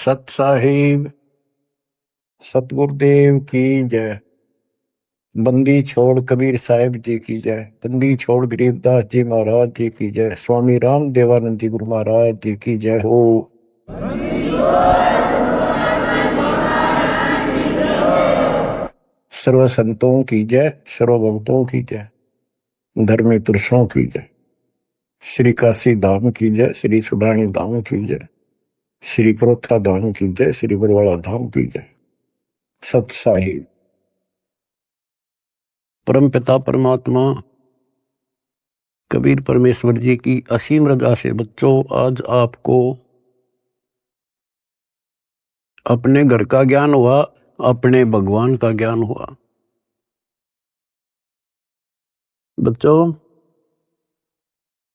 सत साहिब सतगुरुदेव की जय। बंदी छोड़ कबीर साहिब जी की जय। बंदी छोड़ गरीबदास जी महाराज जी की जय। स्वामी राम देवानंद जी गुरु महाराज जी की जय हो। सर्व संतों की जय, सर्व भक्तों की जय, धर्मी पुरुषों की जय। श्री काशी धाम की जय, श्री सुडानी धाम की जय, श्री परोथा धाम की जय, श्री बरवाड़ा धाम की जय। सत साहिब। परम पिता परमात्मा कबीर परमेश्वर जी की असीम रजा से बच्चों, आज आपको अपने घर का ज्ञान हुआ, अपने भगवान का ज्ञान हुआ। बच्चों,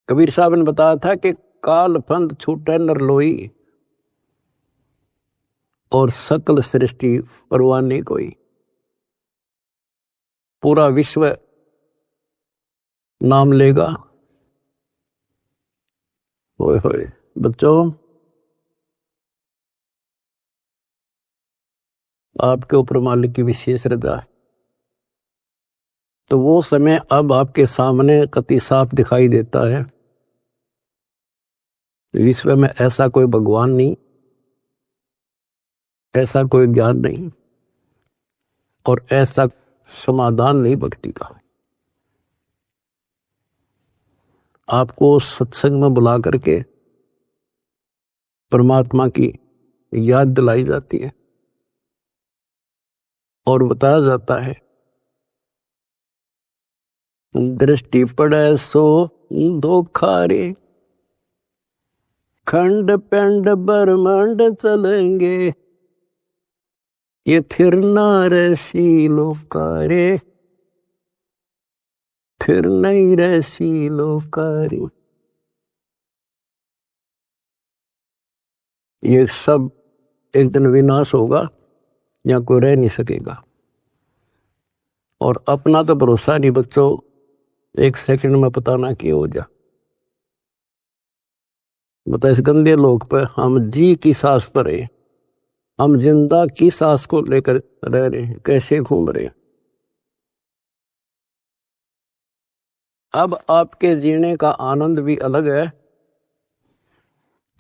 कबीर साहब ने बताया था कि काल फंद छूटे नर लोई और सकल सृष्टि परवाने कोई। पूरा विश्व नाम लेगा। होए होए बच्चों, आपके ऊपर मालिक की विशेष रजा है। तो वो समय अब आपके सामने कति साफ दिखाई देता है। विश्व में ऐसा कोई भगवान नहीं, ऐसा कोई ज्ञान नहीं और ऐसा समाधान नहीं भक्ति का। आपको सत्संग में बुला करके परमात्मा की याद दिलाई जाती है और बताया जाता है, दृष्टि पड़े सो धोखा रे, खंड पेंड ब्रह्मांड चलेंगे, ये थिर नारसी लोकारे, फिर नहीं रसी लोकारी। ये सब एक दिन विनाश होगा, या कोई रह नहीं सकेगा। और अपना तो भरोसा नहीं बच्चों, एक सेकंड में पता ना क्या हो जा। बता, इस गंदे लोक पर हम जी की सांस पर है, हम जिंदा की सांस को लेकर रह रहे हैं, कैसे घूम रहे हैं। अब आपके जीने का आनंद भी अलग है।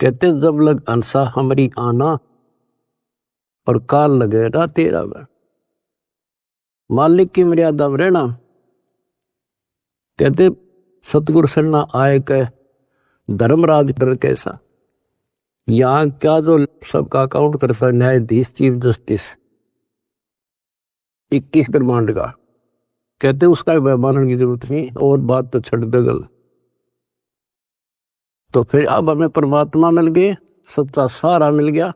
कहते जब लग अंसा हमारी आना और काल लगे ना तेरा वह, मालिक की मर्यादा में रहना। कहते सतगुरु सरना आए कह धर्मराज कर कैसा। यहां क्या जो सबका अकाउंट करता है न्यायाधीश चीफ जस्टिस 21 ब्रह्मांड का, कहते उसका मानने की जरूरत नहीं, और बात तो छड़ दगल। तो फिर अब हमें परमात्मा मिल गए, सच्चा सारा मिल गया,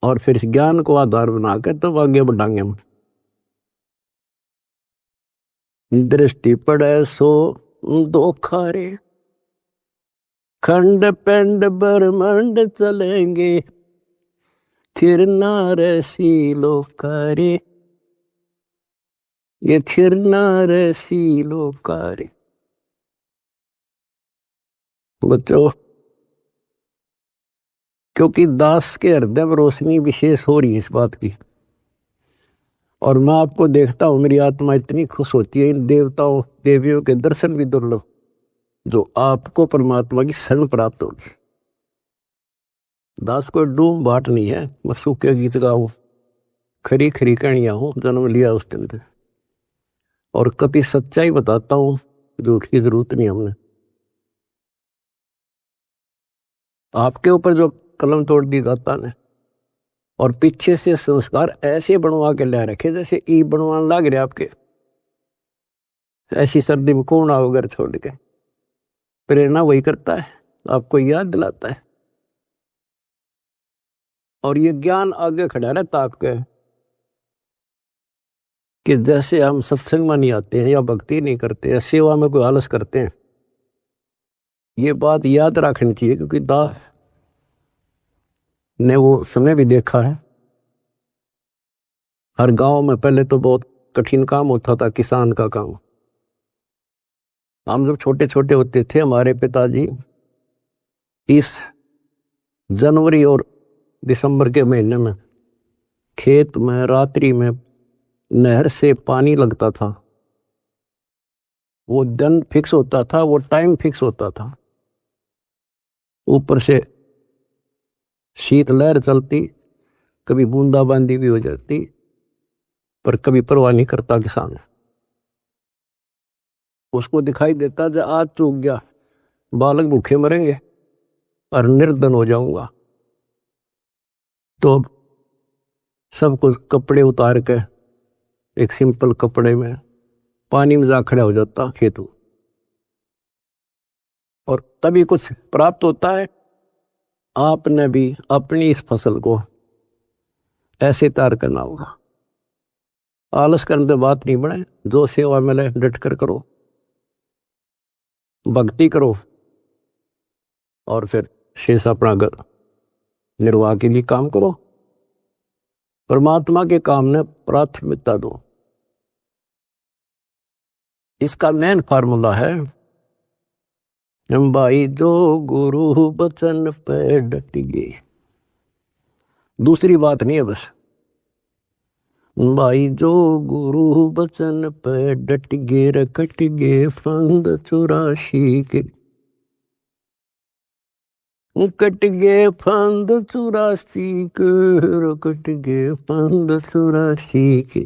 और फिर ज्ञान को आधार बना के तो आगे बढ़ाएंगे हम। दृष्टि पड़े सो धोखा रे, खंड पेंड ब्रह्मांड चलेंगे, थिर नारसी लोकारे, ये थिर नारसी लोकारे। बच्चों, क्योंकि दास के हृदय में रोशनी विशेष हो रही है इस बात की, और मैं आपको देखता हूं, मेरी आत्मा इतनी खुश होती है। इन देवताओं देवियों के दर्शन भी दुर्लभ, जो आपको परमात्मा की शरण प्राप्त होगी। दास कोई डूम बाट नहीं है, मैं सूखे गीत गाऊं, खरी खरी कहानिया हूं, जन्म लिया उस दिन से, और कभी सच्चाई बताता हूं, झूठ की जरूरत नहीं हमने। आपके ऊपर जो कलम तोड़ दी दाता ने, और पीछे से संस्कार ऐसे बनवा के ले रखे जैसे ई बनवाने लग रहे आपके। ऐसी सर्दी में कौन आओ घर छोड़ के। प्रेरणा वही करता है, आपको याद दिलाता है, और ये ज्ञान आगे खड़ा रहता आपके, कि जैसे हम सत्संग में नहीं आते हैं, या भक्ति नहीं करते हैं, सेवा में कोई आलस करते हैं। ये बात याद रखनी चाहिए, क्योंकि दास ने वो समय भी देखा है। हर गांव में पहले तो बहुत कठिन काम होता था, किसान का काम। हम जब छोटे छोटे होते थे, हमारे पिताजी 30 जनवरी और दिसंबर के महीने में खेत में रात्रि में नहर से पानी लगता था। वो दिन फिक्स होता था, वो टाइम फिक्स होता था। ऊपर से शीतलहर चलती, कभी बूंदाबांदी भी हो जाती, पर कभी परवाह नहीं करता किसान। उसको दिखाई देता जब आज चूक गया, बालक भूखे मरेंगे और निर्धन हो जाऊंगा। तो सब कुछ कपड़े उतार के एक सिंपल कपड़े में पानी में जा खड़ा हो जाता खेतों, और तभी कुछ प्राप्त होता है। आपने भी अपनी इस फसल को ऐसे तैयार करना होगा। आलस करने से बात नहीं बने, जो सेवा मिले डट कर करो, भक्ति करो, और फिर शेष अपना निर्वाह के लिए काम करो। परमात्मा के काम ने प्राथमिकता दो। इसका मेन फार्मूला है, भाई जो गुरु बचन पे डट गए। दूसरी बात नहीं है बस, भाई जो गुरु बचन पे डट गे रकट गे फंद 84 के, कट गे फंद 84 के, रकट गे फंद 84 के।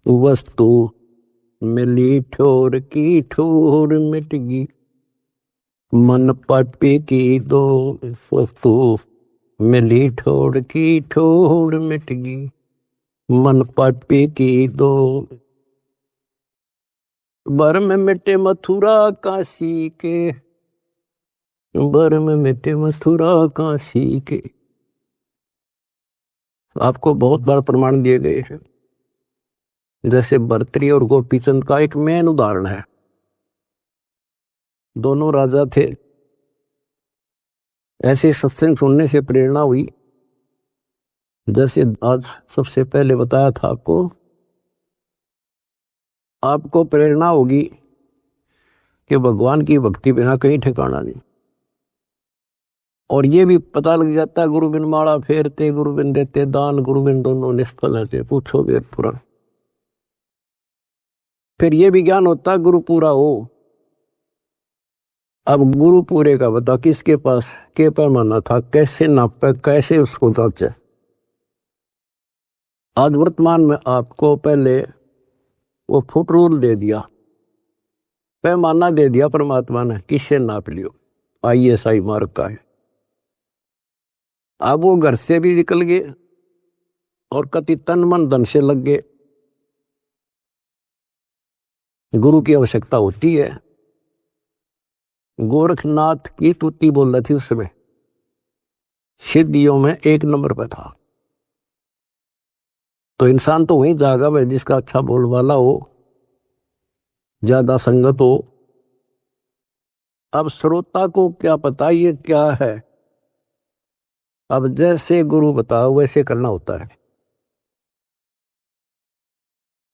वस्तु मिली ठोर की ठोर मिट गई, मन पापी की दो। वस्तु मिली ठोर की ठोर मिट गई, मन पापी की दो। बर में मिटे मथुरा काशी के, बर में मिटे मथुरा काशी के। आपको बहुत बार प्रमाण दिए गए हैं। जैसे भर्तृहरि और गोपीचंद का एक मेन उदाहरण है। दोनों राजा थे। ऐसे सत्संग सुनने से प्रेरणा हुई, जैसे आज सबसे पहले बताया था आपको प्रेरणा होगी कि भगवान की भक्ति बिना कहीं ठिकाना नहीं। और ये भी पता लग जाता है, गुरु बिन माला फेरते गुरु बिन देते दान, गुरु बिन दोनों निष्फल है, पूछो वेद पुराण। फिर ये भी ज्ञान होता गुरु पूरा हो। अब गुरु पूरे का बता, किसके पास के पैमाना था, कैसे नापे, कैसे उसको जांचे। आज वर्तमान में आपको पहले वो फुट रूल दे दिया, पैमाना दे दिया परमात्मा ने, किससे नाप लियो। ISI मार्ग का है। अब वो घर से भी निकल गए और कति तन मन धन से लग गए। गुरु की आवश्यकता होती है। गोरखनाथ की तुति बोल रही थी उस समय, सिद्धियों में 1 नंबर पर था। तो इंसान तो वहीं जागा भाई जिसका अच्छा बोल वाला हो, ज्यादा संगत हो। अब श्रोता को क्या पता ये क्या है। अब जैसे गुरु बताओ वैसे करना होता है।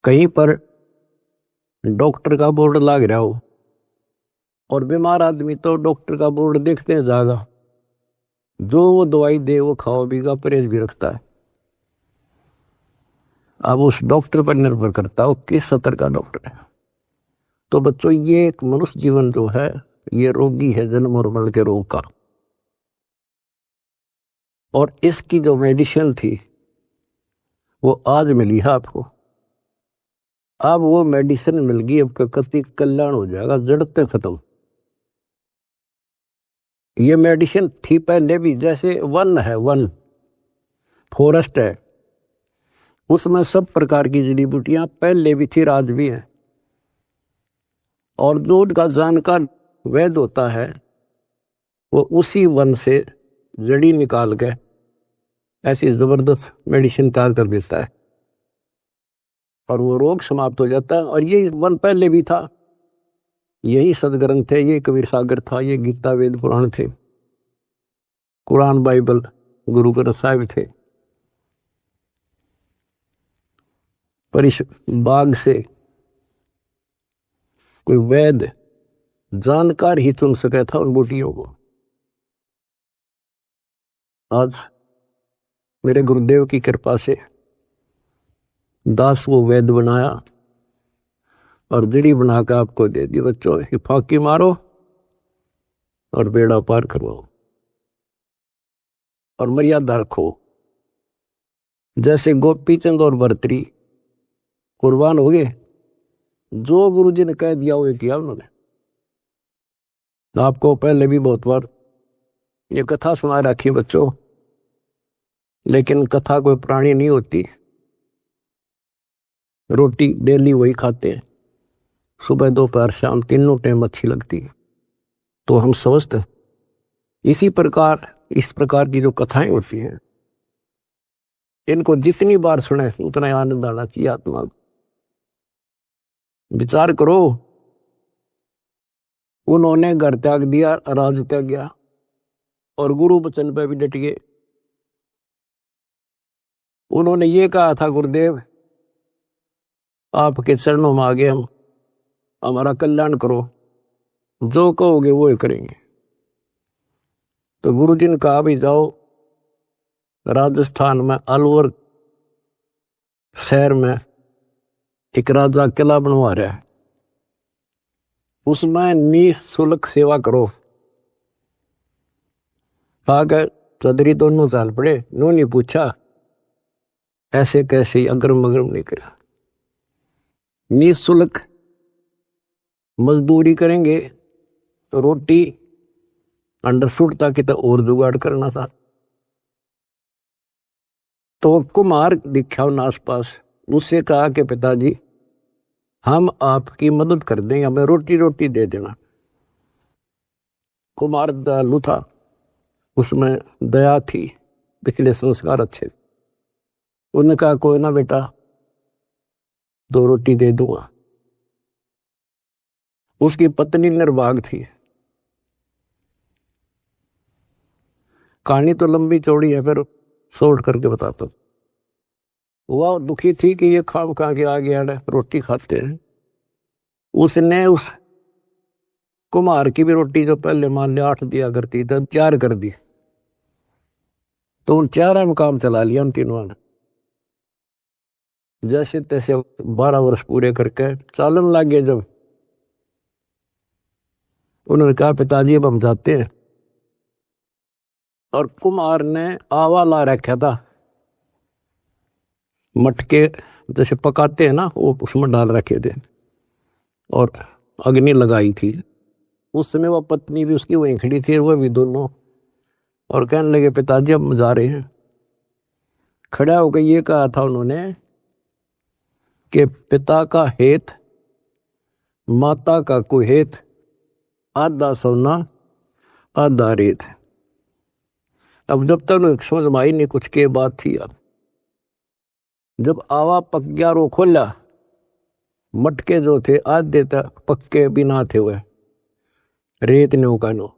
कहीं पर डॉक्टर का बोर्ड लग रहा हो और बीमार आदमी तो डॉक्टर का बोर्ड देखते हैं जागा, जो वो दवाई दे वो खाओ बीगा, परहेज भी रखता है। अब उस डॉक्टर पर निर्भर करता हो किस स्तर का डॉक्टर है। तो बच्चों, ये एक मनुष्य जीवन जो है ये रोगी है, जन्म और मरण के रोग का। और इसकी जो मेडिसिन थी वो आज मिली है आपको। अब वो मेडिसिन मिल गई, अब कति कल्याण हो जाएगा, जड़ते खत्म। ये मेडिसिन थी पहले भी, जैसे वन है, वन फॉरेस्ट है, उसमें सब प्रकार की जड़ी बूटियां पहले भी थी, आज भी है। और जो का जानकार वैद होता है वो उसी वन से जड़ी निकाल के ऐसी जबरदस्त मेडिसिन तैयार कर देता है और वो रोग समाप्त हो जाता है। और ये वन पहले भी था, यही सदग्रंथ थे, ये कबीर सागर था, ये गीता वेद पुराण थे, कुरान बाइबल गुरु ग्रंथ साहिब थे। पर इस बाग से कोई वैद जानकार ही चुन सका था उन बूटियों को। आज मेरे गुरुदेव की कृपा से दास वो वेद बनाया और जड़ी बनाकर आपको दे दी। बच्चों की फाकी मारो और बेड़ा पार करवाओ और मर्यादा रखो। जैसे गोपी चंद और भर्तरी कुर्बान हो गए, जो गुरु जी ने कह दिया वो किया उन्होंने। आपको पहले भी बहुत बार ये कथा सुना रखी बच्चों, लेकिन कथा कोई पुरानी नहीं होती। रोटी डेली वही खाते हैं, सुबह दोपहर शाम तीनों टाइम अच्छी लगती है। तो हम स्वस्थ इसी प्रकार इस प्रकार की जो कथाएं होती हैं, इनको जितनी बार सुने उतना आनंद आना चाहिए आत्मा को। विचार करो, उन्होंने घर त्याग दिया, राज त्याग गया और गुरु वचन पे भी डट गए। उन्होंने ये कहा था, गुरुदेव आपके चरणों में आगे हम, हमारा कल्याण करो, जो कहोगे वो ही करेंगे। तो गुरु जी ने कहा भी जाओ राजस्थान में अलवर शहर में एक राजा किला बनवा रहा है, उसमें निःशुल्क सेवा करो। आगे चौधरी दोनों साल पड़े, उन्होंने पूछा ऐसे कैसे, अगरम अगरम नहीं करा। निःशुल्क मजदूरी करेंगे तो रोटी अंडरस्टूड था कि तो और जुगाड़ करना था। तो कुमार दिखा उन आसपास, उससे कहा कि पिताजी हम आपकी मदद कर देंगे, हमें रोटी दे देना। कुमार दयालु था, उसमें दया थी, पिछले संस्कार अच्छे। उन्होंने कहा कोई ना बेटा, 2 रोटी दे दूंगा। उसकी पत्नी निर्भाग थी। कहानी तो लंबी चौड़ी है, फिर शॉर्ट करके बताता हूं। वह दुखी थी कि ये खाम खा के आ गया रोटी खाते हैं। उसने उस कुमार की भी रोटी जो पहले मान लिया 8 दिया करती तो 4 कर दी। तो उन 4 में काम चला लिया उन तीनों ने। जैसे तैसे 12 वर्ष पूरे करके चालन लग गए। जब उन्होंने कहा पिताजी अब हम जाते हैं, और कुमार ने आवा ला रखा था, मटके जैसे पकाते हैं ना, वो उसमें डाल रखे थे और अग्नि लगाई थी। उस समय वह पत्नी भी उसकी वहीं खड़ी थी, वह भी दोनों, और कहने लगे पिताजी अब जा रहे हैं। खड़ा होकर ये कहा था उन्होंने कि पिता का हेत माता का कुहेत, आधा सोना आधा रेत। अब जब तक समझ में आई नहीं कुछ के बात थी। अब जब आवा पक गया रो खोला, मटके जो थे आधे तक पक्के बिना थे, हुए रेत ने उकानो,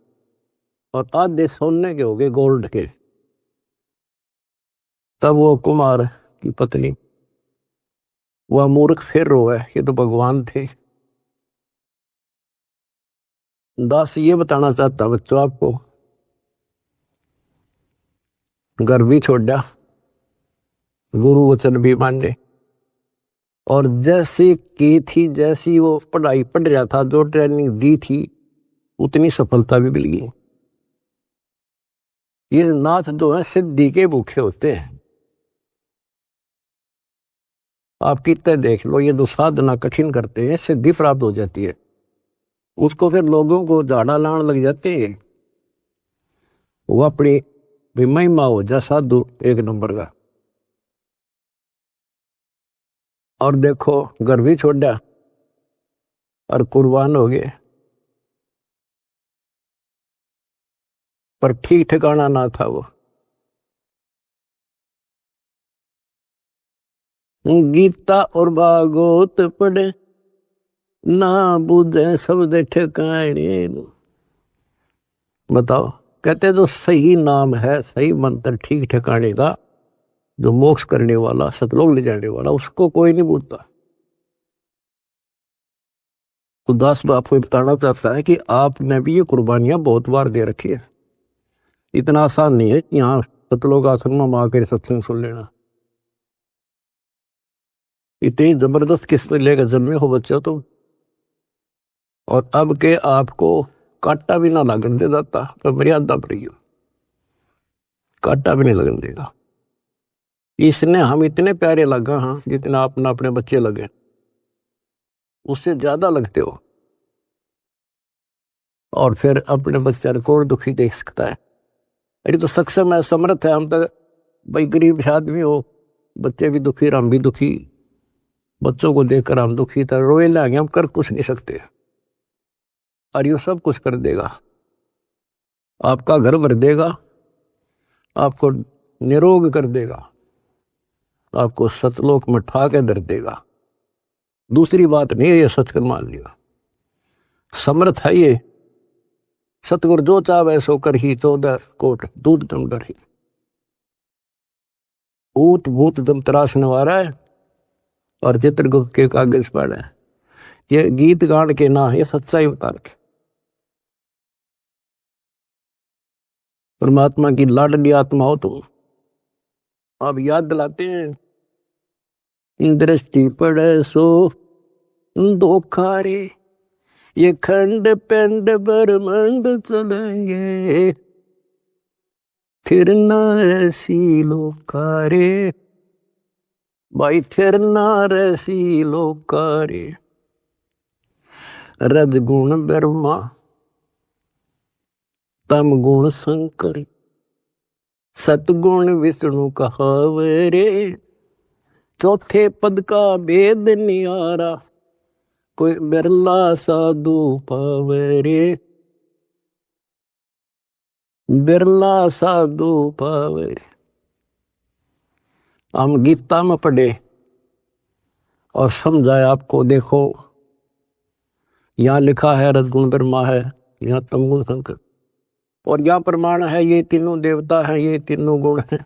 और आधे सोने के हो गए, गोल्ड के। तब वो कुमार की पत्नी, वह मूर्ख फिर रोए, ये तो भगवान थे। दास ये बताना चाहता बच्चों आपको, घर भी छोड़ा, गुरु वचन भी माने, और जैसी की थी, जैसी वो पढ़ाई पढ़ रहा था, जो ट्रेनिंग दी थी, उतनी सफलता भी मिल गई। ये नाथ जो है सिद्धि के भूखे होते हैं। आप कितने देख लो, ये जो साधना कठिन करते हैं, सिद्धि प्राप्त हो जाती है, उसको फिर लोगों को झाड़ा लाने लग जाते हैं। वो अपनी भी महिमा हो जा साधु एक नंबर का। और देखो घर भी छोड़ा और कुर्बान हो गए, पर ठीक ठिकाना ना था। वो गीता और भागवत पढ़े ना बुझे शब्द ठिकाने। बताओ, कहते जो सही नाम है, सही मंत्र ठीक ठिकाने का, जो मोक्ष करने वाला, सतलोक ले जाने वाला, उसको कोई नहीं भूलता। तो दास बाप को बताना चाहता है कि आपने भी ये कुर्बानियां बहुत बार दे रखी है। इतना आसान नहीं है यहाँ सतलोक आश्रम में आकर सत्संग सुन लेना। इतनी जबरदस्त किस्म लेकर जन्मे हो बच्चा तुम, और अब के आपको कांटा भी ना लगन दे जाता तो मर्यादा पर ही हो, कांटा भी नहीं लगन देगा। इसने हम इतने प्यारे लगा, हाँ, जितना अपना अपने बच्चे लगे, उससे ज्यादा लगते हो। और फिर अपने बच्चे को दुखी देख सकता है? अरे तो सक्षम है, समर्थ है। हम तो भाई गरीब आदमी हो, बच्चे भी दुखी, हम भी दुखी, बच्चों को देखकर हम दुखी था, रोए लागे, हम कर कुछ नहीं सकते। और ये सब कुछ कर देगा, आपका घर भर देगा, आपको निरोग कर देगा, आपको सतलोक में ठा के धर देगा। दूसरी बात नहीं है, ये सच कर मान लिया, समर्थ है ये। सतगुरु जो चाहे सो कर ही, 14 कोट दूध दम डर ही। ऊट भूत दम तरासने वाला है और चित्रगुप्त के कागज पर है। ये गीत गान के ना, ये सच्चाई बता रखे। परमात्मा की लाडली आत्मा हो तुम। आप याद दिलाते हैं, दृष्टि पड़े सो धोखा रे, ये खंड पिंड ब्रह्मंड चलेंगे, फिर ना ऐसी लोकारे, भाई फिर ना ऐसी लोकारे। रजगुण ब्रह्मा, तम गुण शंकर, सतगुण विष्णु कहावरे, चौथे पद का भेद नियारा, कोई बिरला साधु पावरे, बिरला साधु पावरे। हम गीता में पढ़े और समझाए आपको। देखो यहां लिखा है रजगुण ब्रह्मा है, यहां तमगुण शंकर, और यहां प्रमाण है ये तीनों देवता हैं, ये तीनों गुण हैं।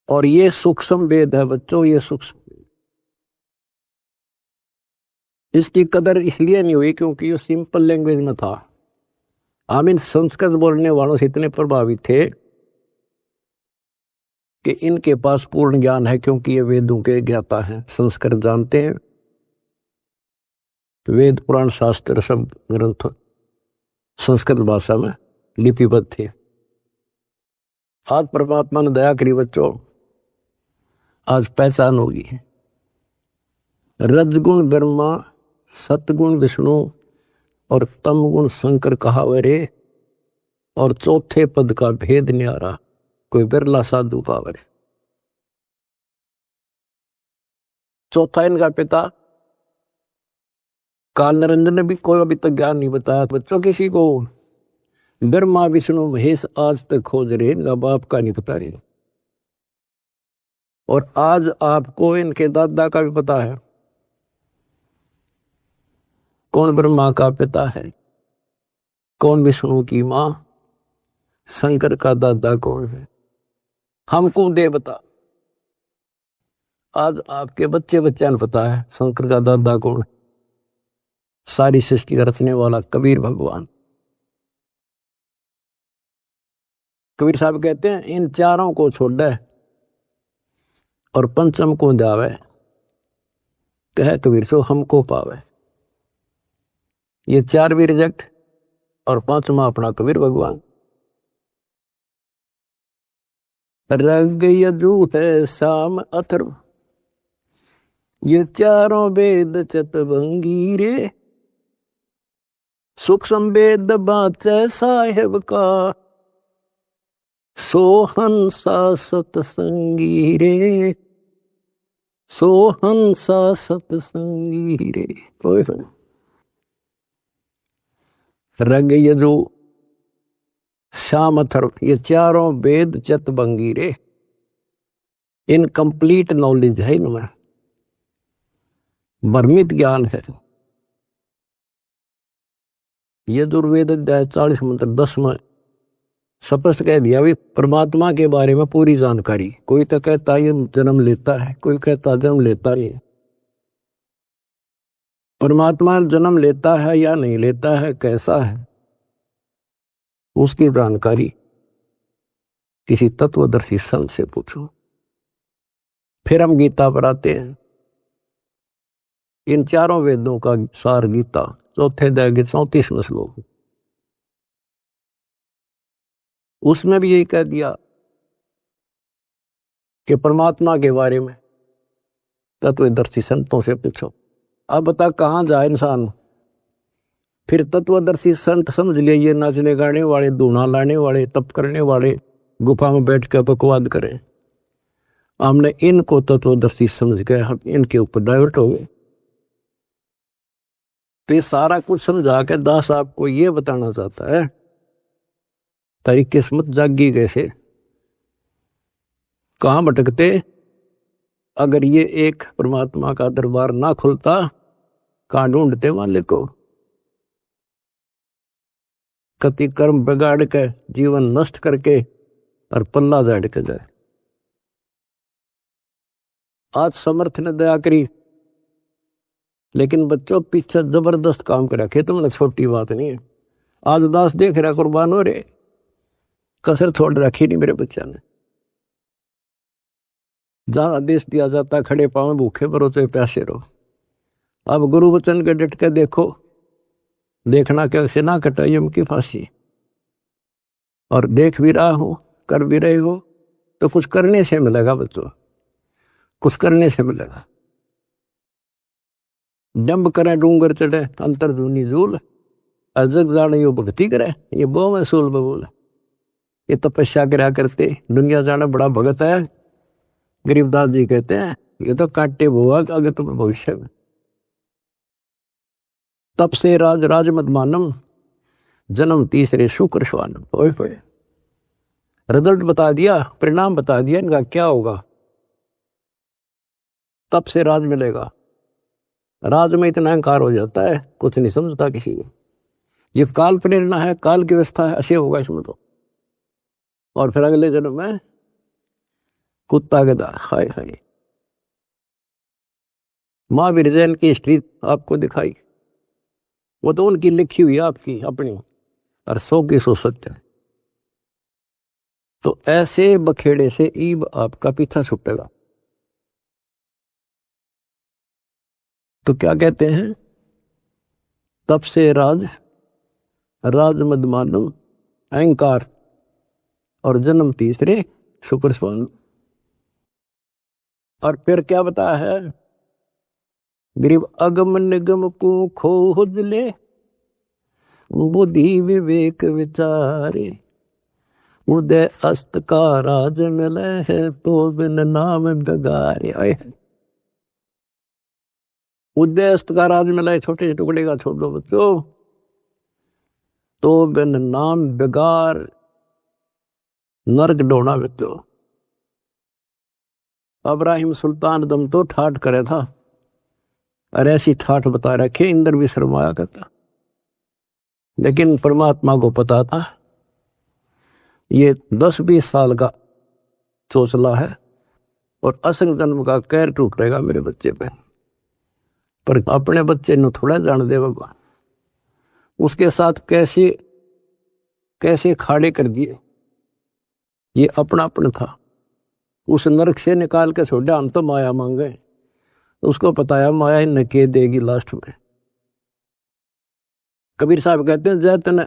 और ये सूक्ष्म वेद है बच्चों, ये सूक्ष्म। इसकी कदर इसलिए नहीं हुई क्योंकि ये सिंपल लैंग्वेज में था। हम इन संस्कृत बोलने वालों से इतने प्रभावित थे कि इनके पास पूर्ण ज्ञान है, क्योंकि ये वेदों के ज्ञाता हैं, संस्कृत जानते हैं। वेद पुराण शास्त्र सब ग्रंथ संस्कृत भाषा में लिपिबद्ध थे। आज परमात्मा ने दया करी बच्चों, आज पहचान होगी। रजगुण ब्रह्मा, सतगुण विष्णु और तमगुण शंकर कहावरे, और चौथे पद का भेद न्यारा, कोई बिरला साधु पावरे। चौथा इनका पिता काल निरंजन ने भी कोई अभी तक ज्ञान नहीं बताया बच्चों किसी को। ब्रह्मा विष्णु महेश आज तक खोज रहे, इनका बाप का नहीं पता रहे। और आज आपको इनके दादा का भी पता है, कौन ब्रह्मा का पिता है, कौन विष्णु की मां, शंकर का दादा कौन है, हमको दे बता। आज आपके बच्चे बच्चा ने पता है शंकर का दादा कौन है। सारी सृष्टि का रचने वाला कबीर भगवान। कबीर साहब कहते हैं, इन चारों को छोड़ दे और पंचम को जावे, कहे कबीर सो हमको पावे। ये चार भी रिजेक्ट और पांचवा अपना कबीर भगवान। रग यजु है शाम अथर्व, ये चारों वेद चतवंगी रे, सूक्ष्म वेद बाचे साहेब का, सोहंसा सतसंगी रे, सोहंसा सतसंगी रे। रग यजु श्याम अथर्व, ये चारों वेद चतवंगी रे, इनकम्प्लीट नॉलेज है इनमें, भ्रमित ज्ञान है। यजुर्वेद अध्याय 40 मंत्र 10 में स्पष्ट कह दिया भी परमात्मा के बारे में पूरी जानकारी। कोई तो कहता ये जन्म लेता है, कोई कहता जन्म लेता नहीं। परमात्मा जन्म लेता है या नहीं लेता है, कैसा है, उसकी जानकारी किसी तत्वदर्शी संत से पूछो। फिर हम गीता पर आते हैं। इन चारों वेदों का सार गीता, चौथे अध्याय के 34वें श्लोक, उसमें भी यही कह दिया कि परमात्मा के बारे में तत्वदर्शी संतों से पूछो। अब बता कहाँ जाए इंसान। फिर तत्वदर्शी संत समझ लिए ये नाचने गाने वाले, धूना लाने वाले, तप करने वाले, गुफा में बैठ कर बकवाद करें। हमने इनको तत्वदर्शी समझ गए, हम इनके ऊपर डाइवर्ट हो गए। तो ये सारा कुछ समझा के दास आपको ये बताना चाहता है, तेरी किस्मत जागी कैसे, कहां भटकते अगर ये एक परमात्मा का दरबार ना खुलता, कहां ढूंढते मालिक को। कति कर्म बिगाड़ के जीवन नष्ट करके और पल्ला झाड़ के जाए। आज समर्थ ने दया करी, लेकिन बच्चों पीछे जबरदस्त काम कर रखे, तुमने छोटी बात नहीं है। आज दास देख रहा कुर्बान हो रहे, कसर छोड़ रखी नहीं मेरे बच्चा ने। जहां आदेश दिया जाता खड़े पांव भूखे भरो चाहे प्यासे रहो। अब गुरु वचन के डट के देखो, देखना कैसे ना कटाई यम की फांसी। और देख भी रहा हो, कर भी रहे हो, तो कुछ करने से मिलेगा बच्चों, कुछ करने से मिलेगा। डंब करे डूंगर चढ़े अंतर धुनी झूल, अजग जाने यो भक्ति करे ये बो में सूल बबूल। ये तपस्या करा करते दुनिया जाना बड़ा भगत है। गरीबदास जी कहते हैं ये तो काटे बुआ आगे तुम्हें भविष्य में। तप से राज राज मत मानम, जन्म तीसरे शुक्र श्वानम। ओए होए, रिजल्ट बता दिया, परिणाम बता दिया इनका क्या होगा। तप से राज मिलेगा। राज में इतना अहंकार हो जाता है, कुछ नहीं समझता किसी को। ये काल प्रेरणा है, काल की व्यवस्था है, ऐसे होगा इसमें तो। और फिर अगले जन्म में कुत्ता गधा। हाय हाय। महावीर जैन की हिस्ट्री आपको दिखाई, वो तो उनकी लिखी हुई आपकी अपनी, और 100 की 100 सत्य है। तो ऐसे बखेड़े से ईब आपका पीछा छूटेगा। तो क्या कहते हैं, तप से राज राज मद मानो, अहंकार और जन्म तीसरे शुक्र स्वान। और फिर क्या बताया है, गरीब अगम निगम को खोज ले, बुद्धि विवेक विचारे, उदय अस्त का राज मिले है तो बिन नाम बगारे। उदय अस्त का राज मिला है, छोटे से टुकड़े का छोड़ दो बच्चों, तो बिन नाम बेगार नरक डोना बच्चों। अब्राहिम सुल्तान दम तो ठाठ करे था, और ऐसी ठाठ बता रखे इंद्र भी शर्माया करता। लेकिन परमात्मा को पता था ये 10-20 साल का चोचला है, और असंग जन्म का कहर टूटेगा मेरे बच्चे पे। पर अपने बच्चे ने थोड़ा जान दे भगवान, उसके साथ कैसे कैसे खाड़े कर दिए। ये अपनापन था, उस नरक से निकाल के छोड़ा, हम तो माया मांगे। उसको पताया माया ही नके देगी लास्ट में। कबीर साहब कहते हैं जय तने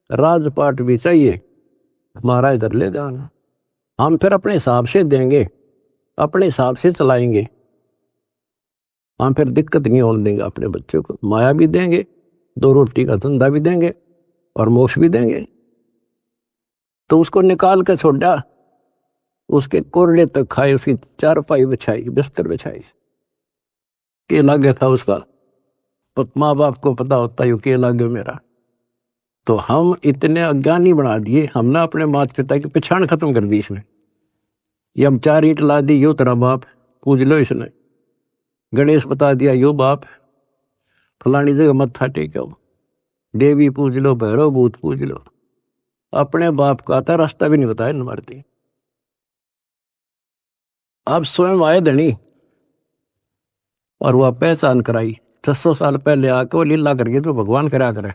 राजपाट भी चाहिए, हमारा इधर ले जाना, हम फिर अपने हिसाब से देंगे, अपने हिसाब से चलाएंगे। हम फिर दिक्कत नहीं होने देंगे अपने बच्चों को, माया भी देंगे, 2 रोटी का धंधा भी देंगे और मोक्ष भी देंगे। तो उसको निकाल कर छोड़ा, उसके कोरडे तक खाए, उसकी चारपाई बिछाई, बिस्तर बिछाई। के लागे था उसका, माँ बाप को पता होता है के लागे मेरा। तो हम इतने अज्ञानी बना दिए, हमने अपने माता पिता की पहचान खत्म कर दी इसमें। ये हम 4 ईंट ला दी, यो तेरा बाप, पूज लो इसने। गणेश बता दिया यो बाप, फलानी जगह मत्था टेको, देवी पूज लो, भैरव भूत पूज लो। अपने बाप का था रास्ता भी नहीं बताया न मारती। अब स्वयं आए धनी, और वह पहचान कराई। 600 साल पहले आके वो लीला करके तो भगवान करा करे।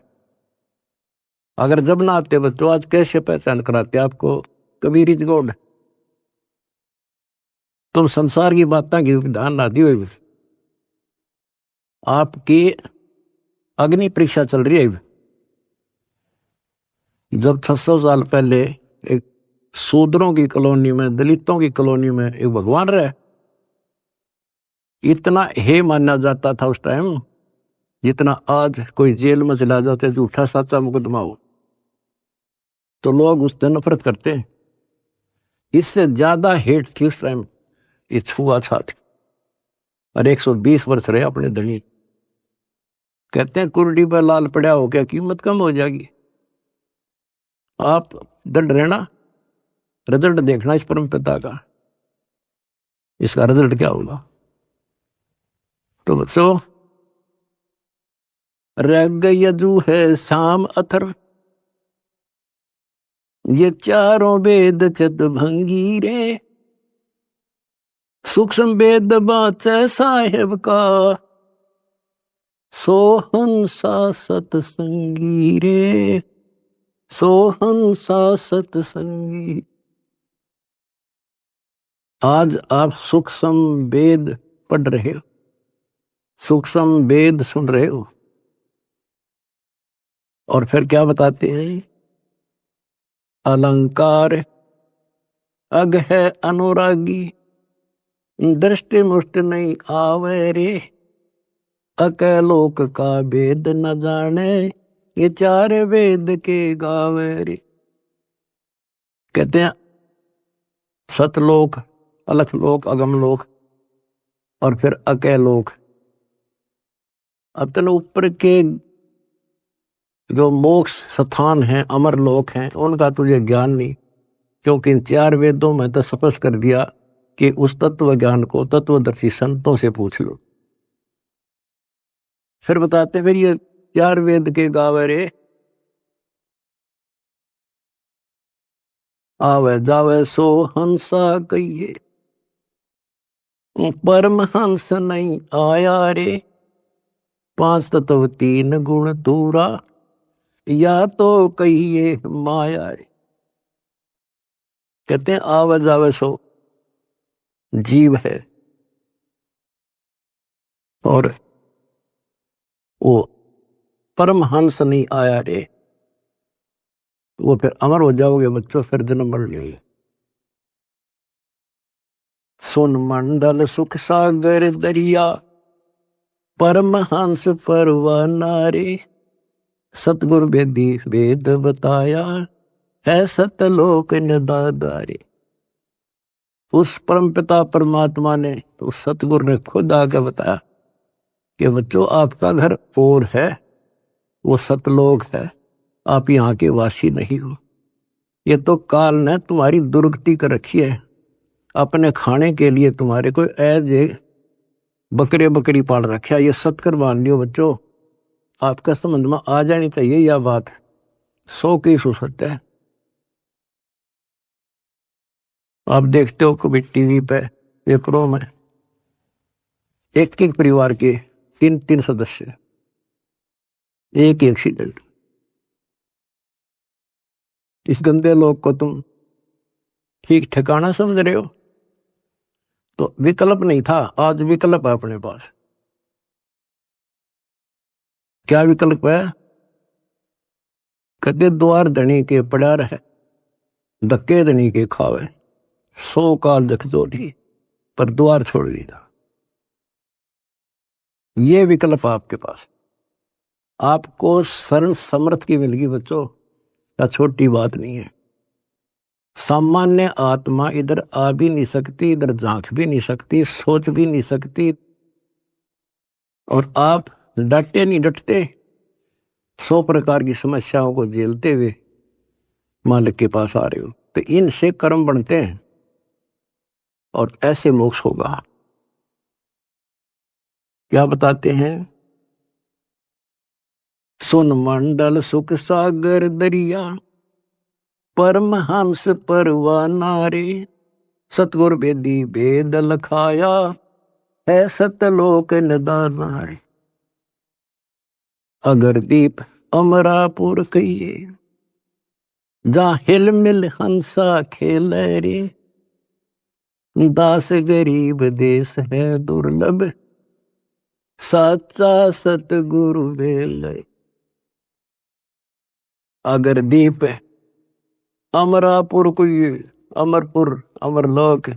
अगर जब ना आते बच्चों, आज कैसे पहचान कराते आपको। Kabir is God. तुम संसार की बातें की ध्यान ना दियो। आपकी अग्नि परीक्षा चल रही है। जब 600 साल पहले एक शूद्रों की कॉलोनी में, दलितों की कॉलोनी में एक भगवान रहे, इतना हे माना जाता था उस टाइम जितना आज कोई जेल में चला जाते झूठा सच्चा मुकदमा हो तो लोग उससे नफरत करते हैं। इससे ज्यादा हेट थी उस टाइम ये छुआछूत। और 120 वर्ष रहे अपने धनी। कहते हैं कुर्डी पर लाल पड़ा हो क्या कीमत कम हो जाएगी। आप दंड रहना, रिजल्ट देखना इस परम पिता का, इसका रिजल्ट क्या होगा। तो बच्चों, रग यजु है शाम अथर, ये चारों वेद चत भंगी रे, सूक्ष्म वेद बाचे साहेब का, सोहंसा सतसंगी रे, सोहंसा सतसंगी। आज आप सूक्ष्म वेद पढ़ रहे हो, सूक्ष्म वेद सुन रहे हो, और फिर क्या बताते हैं, अलंकार अग है अनुरागी, दृष्टि मुष्ट नहीं आवे रे, अकलोक का वेद न जाने, ये चार वेद के गावे रे। कहते हैं सतलोक, अलखलोक, अगमलोक और फिर अकलोक। अतन ऊपर के जो मोक्ष स्थान हैं, अमर लोक हैं, उनका तुझे ज्ञान नहीं, क्योंकि इन चार वेदों में तो स्पष्ट कर दिया कि उस तत्व ज्ञान को तत्वदर्शी संतों से पूछ लो। फिर बताते फिर ये चार वेद के गावे रे, आवे जावे सो हंसा कहिए, परम हंस नहीं आया रे, पांच तत्व तीन गुण दूरा, या तो कहिए माया रे। कहते हैं आवे जावे सो जीव है, और वो परम हंस नहीं आया रे, वो फिर अमर हो जाओगे बच्चों, फिर जन्म मर लेंगे। सुन मंडल सुख सागर दरिया, परम हंस परवाना रे, सतगुरु वेदी वेद बताया, है सतलोक निदादारे। उस परम पिता परमात्मा ने, उस सतगुरु ने खुद आके बताया कि बच्चों आपका घर और है, वो सतलोक है, आप यहाँ के वासी नहीं हो। ये तो काल ने तुम्हारी दुर्गति कर रखी है, अपने खाने के लिए तुम्हारे को ऐसे बकरे बकरी पाल रखा है। ये सतकर मान लियो बच्चों, आपका समझ में आ जानी चाहिए यह बात, 100% सत्य है। आप देखते हो कभी टीवी पे पेपरों में एक एक परिवार के 3-3 सदस्य, एक ही एक्सीडेंट। इस गंदे लोग को तुम ठीक ठिकाना समझ रहे हो? तो विकल्प नहीं था, आज विकल्प है अपने पास। क्या विकल्प है? कहते द्वार धनी के पड़ा रहे, धक्के धनी के खावे, 100 काल जख जोड़ी, पर द्वार छोड़ दिया। ये विकल्प आपके पास, आपको शरण समर्थ की मिल गई बच्चों, क्या छोटी बात नहीं है। सामान्य आत्मा इधर आ भी नहीं सकती, इधर झांक भी नहीं सकती, सोच भी नहीं सकती, और आप डटे नहीं डटते, 100 प्रकार की समस्याओं को झेलते हुए मालिक के पास आ रहे हो। तो इनसे कर्म बनते हैं और ऐसे मोक्ष होगा। क्या बताते हैं? सुन मंडल सुख सागर दरिया, परम हंस परवाना रे, सतगुर वेदी वेद लखाया, है सतलोक निदाना रे। अगर दीप अमरापुर कहिए, जहाँ हिल मिल हंसा खेल रे, दास गरीब देश है दुर्लभ, साचा सतगुरु बेल। अगर दीप अमरापुर कोई अमरपुर अमरलोक,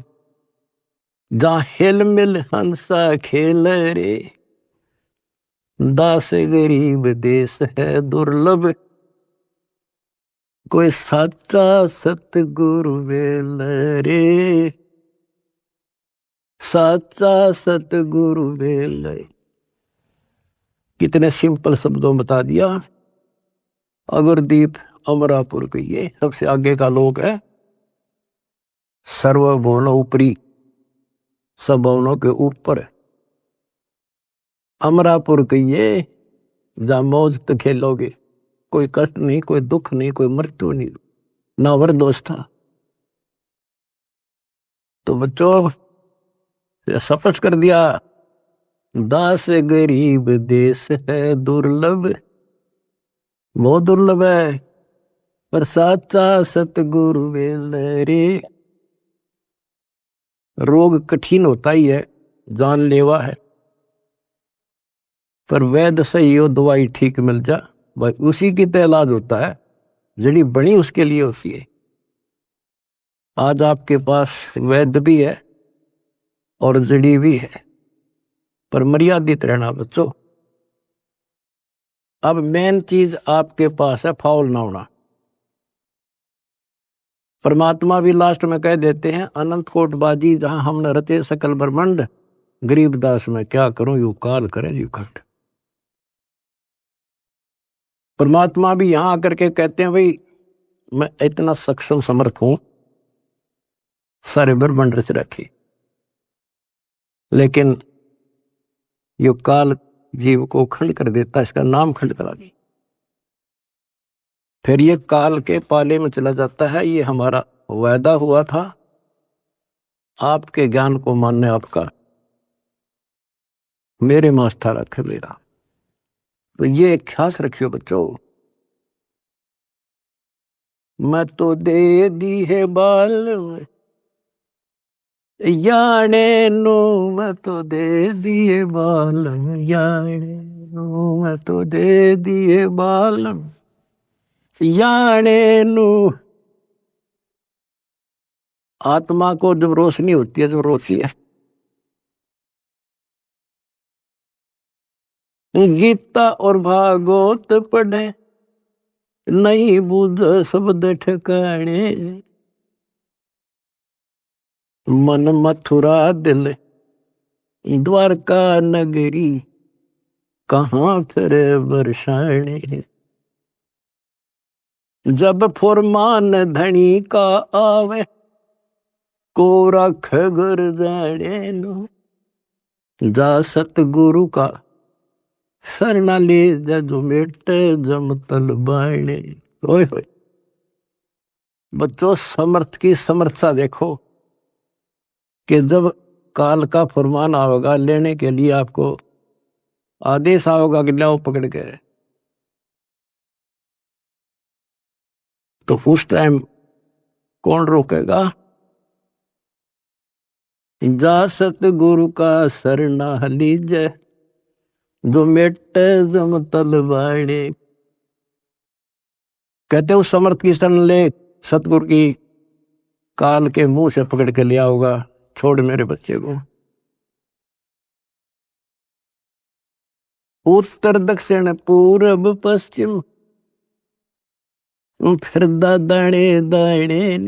जहाँ हिल मिल हंसा खेल रे, दास गरीब देश है दुर्लभ, कोई साचा सतगुरु बेल रे, साचा सतगुरु बेल। कितने सिंपल शब्दों में बता दिया। अगरदीप अमरापुर के ये सबसे आगे का लोक है, सर्वभुवन ऊपरी, सब भवनों के ऊपर अमरापुर के ये, जहां मौज तो खेलोगे, कोई कष्ट नहीं, कोई दुख नहीं, कोई मृत्यु नहीं, ना वरदोस्ता। तो बच्चों स्पष्ट कर दिया, दास गरीब देश है दुर्लभ, बहुत दुर्लभ है, पर साचा सतगुरु बेल रे। रोग कठिन होता ही है, जानलेवा है, पर वैद्य सही हो, दवाई ठीक मिल जा, भाई उसी की तो इलाज होता है, जड़ी बनी उसके लिए होती है। आज आपके पास वैद्य भी है और जड़ी भी है, पर मर्यादित रहना बच्चों। अब मेन चीज आपके पास है फाउल ना होना। परमात्मा भी लास्ट में कह देते हैं, अनंत कोट बाजी जहां हमने रचे सकल ब्रह्मांड, गरीबदास में क्या करूं यू काल करे यू खट। परमात्मा भी यहां आकर के कहते हैं, भाई मैं इतना सक्षम समर्थ हूं, सारे ब्रह्मांड रच रखे, लेकिन यो काल जीव को खंड कर देता, इसका नाम खंड करा दी, फिर ये काल के पाले में चला जाता है। ये हमारा वायदा हुआ था, आपके ज्ञान को मानने आपका, मेरे में आस्था रख मेरा। तो ये ख्यास रखियो बच्चों, मैं तो दे दी है बाल याने नो, मैं तो दे दिए बाल याने नो, मैं तो दे दिए बाल याने नो। आत्मा को जब रोशनी होती है, जब रोती है, गीता और भागवत पढ़े, नहीं बुझ शब्द ठिकाने, मन मथुरा दिल द्वारका नगरी, कहाँ फिर बरसाने। जब फुरमान धनी का आवे, को रख घर जाने नो, जा सतगुरु का सरना ले जा, जो मेटे जम तल बाणे। ओए होए बच्चों, समर्थ की समर्थता देखो, कि जब काल का फरमान आवेगा लेने के लिए, आपको आदेश आवेगा कि लाओ पकड़ के, तो उस टाइम कौन रोकेगा? जा सतगुरु का सरना लीजे, जो मेटे जम तल बाणे। कहते उस समर्थ की शरण ले, सतगुरु की काल के मुंह से पकड़ के लिया होगा, छोड़ मेरे बच्चे को। उत्तर दक्षिण पूर्व पश्चिम, फिर दाणे दाणे,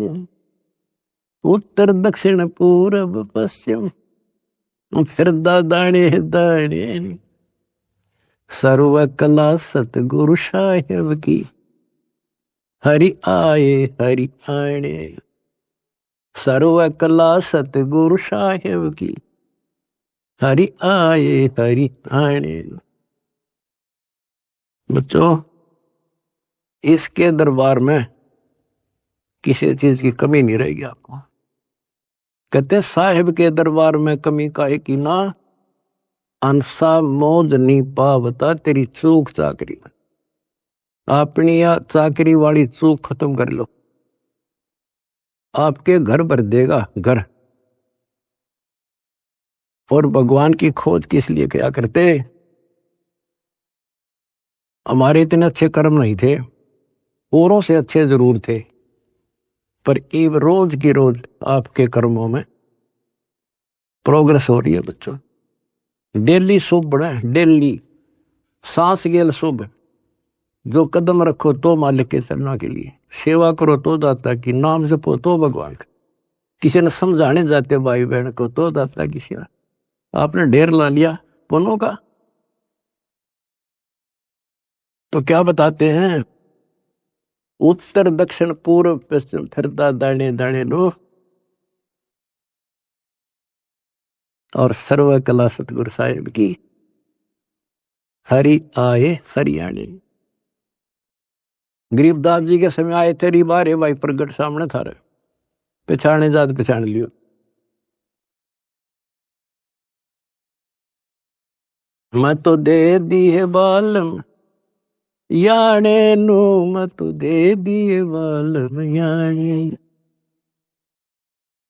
उत्तर दक्षिण पूर्व पश्चिम, फिर दाणे दाणे। सर्व कला सतगुरु साहेब की, हरि आए हरि आने। सर्व कला सतगुरु साहेब की, हरि आए हरि आने। बच्चों, इसके दरबार में किसी चीज की कमी नहीं रहेगी आपको। कहते साहिब के दरबार में कमी काहे की ना, अंसा मौज नहीं पावता तेरी चूक चाकरी में। अपनी चाकरी वाली चूक खत्म कर लो। आपके घर भर देगा घर। और भगवान की खोज किस लिए किया करते? हमारे इतने अच्छे कर्म नहीं थे, औरों से अच्छे जरूर थे, पर एक रोज की रोज आपके कर्मों में प्रोग्रेस हो रही है बच्चों। डेली शुभ बढ़े, डेली सांस गेल शुभ। जो कदम रखो तो मालिक के चरणों के लिए, सेवा करो तो दाता की, नाम जपो तो भगवान का, किसी ने समझाने जाते भाई बहन को तो दाता की सेवा। आपने ढेर ला लिया पुण्यों का, तो क्या बताते हैं? उत्तर दक्षिण पूर्व पश्चिम फिरता दाने दाने लो, और सर्व कला सतगुरु साहिब की, हरि आए हरियाणे। गरीबदास जी के समय आए थे बारे भाई प्रगट सामने था रे, पहचाने जात पहचान लियो। मैं तो दे दी है बालम याने नो, मैं तो दे दिए बालम याने।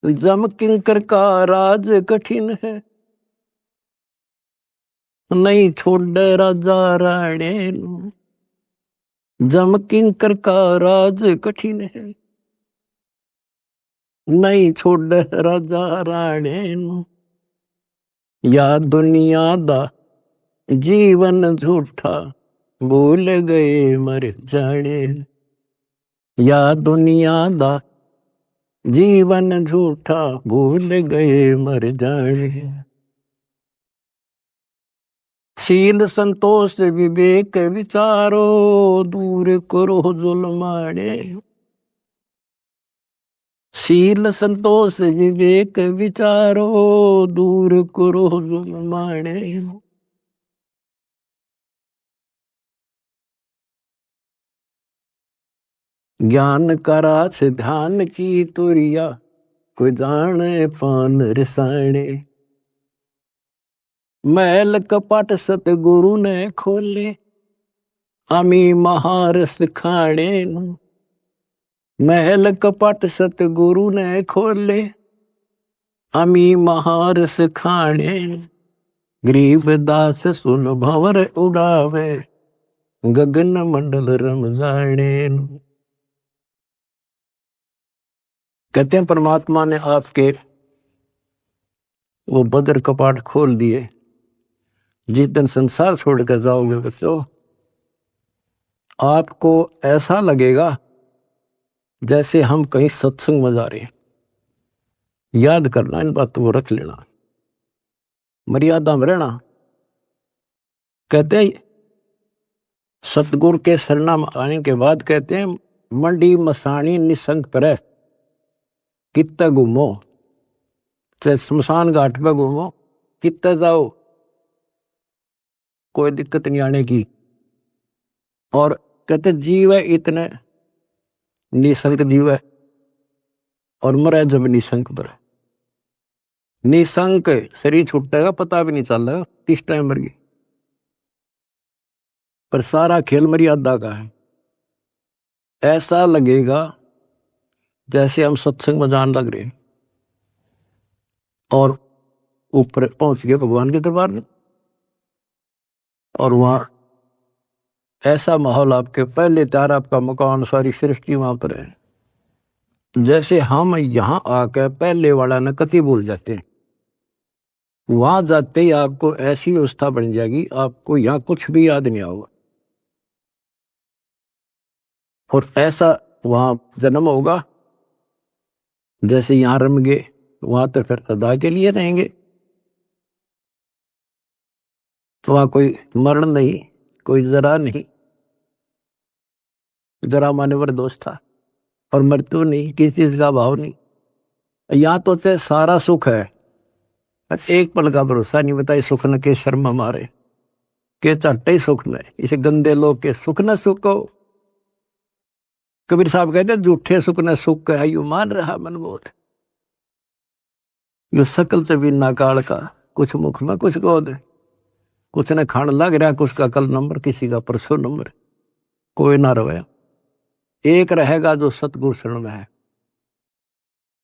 जम किंकर का राज कठिन है, नहीं छोड़ राजा राणे नो। जम किंकर का राज कठिन है, नहीं छोड़ राजा राणे नो। या दुनिया दा जीवन झूठा, भूल गए मर जाने। या दुनिया दा जीवन झूठा, भूल गए मर जाने। शील संतोष विवेक विचारो, दूर करो जुल्माने। शील संतोष विवेक विचारो, दूर करो जुल्माने। ज्ञान करा से ध्यान की तुरिया, कोई जाने पान रसाने। मैल कपट सतगुरु ने खोले, अमी महारस खाने। महल कपट सतगुरु ने खोले, अमी महारस खाने। गरीब दास सुन भंवर उड़ावे, गगन मंडल रम जाने। कहते हैं परमात्मा ने आपके वो बदर कपाट खोल दिए। जिस दिन संसार छोड़कर जाओगे बच्चों, आपको ऐसा लगेगा जैसे हम कहीं सत्संग में जा रहे हैं। याद करना, इन बातों को रख लेना, मर्यादा में रहना। कहते हैं सतगुरु के शरणा में आने के बाद कहते हैं, मंडी मसानी निसंग पर कित्ते घूमो, चाहे शमशान घाट पे घूमो, कित्ते जाओ, कोई दिक्कत नहीं आने की। और कहते जीव है इतने निसंक जीव है, और मरे जब निसंक पर। निसंक शरीर छूटेगा पता भी नहीं चल रहा किस टाइम मर गई, पर सारा खेल मर्यादा का है। ऐसा लगेगा जैसे हम सत्संग में जान लग रहे, और ऊपर पहुंच गए भगवान के दरबार में, और वहां ऐसा माहौल, आपके पहले त्यार आपका मकान, सारी सृष्टि वहां पर है। जैसे हम यहां आकर पहले वाला न कति भूल जाते हैं, वहां जाते ही आपको ऐसी व्यवस्था बन जाएगी, आपको यहां कुछ भी याद नहीं आएगा। और ऐसा वहां जन्म होगा जैसे यहां रम गए, वहां तो फिर सदा के लिए रहेंगे। तो वहां कोई मरण नहीं, कोई जरा नहीं, जरा मानवर दोष था, और मृत्यु नहीं, किसी चीज का भाव नहीं। यहाँ तो सारा सुख है, एक पल का भरोसा नहीं। बताइए सुख न के शर्म हमारे, के चट्टे ही सुख न, इसे गंदे लोग के सुख न सुख हो। कबीर साहब कहते झूठे सुख न सुख है, यू मान रहा मन बोध। यो सकल से बिना काल का, कुछ मुख में कुछ गोद। कुछ ने खान लग रहा, कुछ का कल नंबर, किसी का परसों नंबर, कोई ना रहे। एक रहेगा जो सतगुरु शरण में है।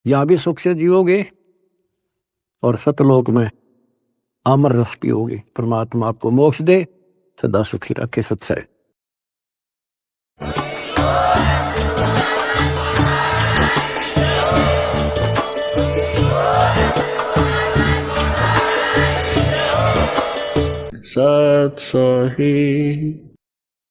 यहां भी सुख से जियोगे और सतलोक में अमर रस पियोगे। परमात्मा आपको मोक्ष दे, सदा सुखी रखे। सत्सय। सत सही।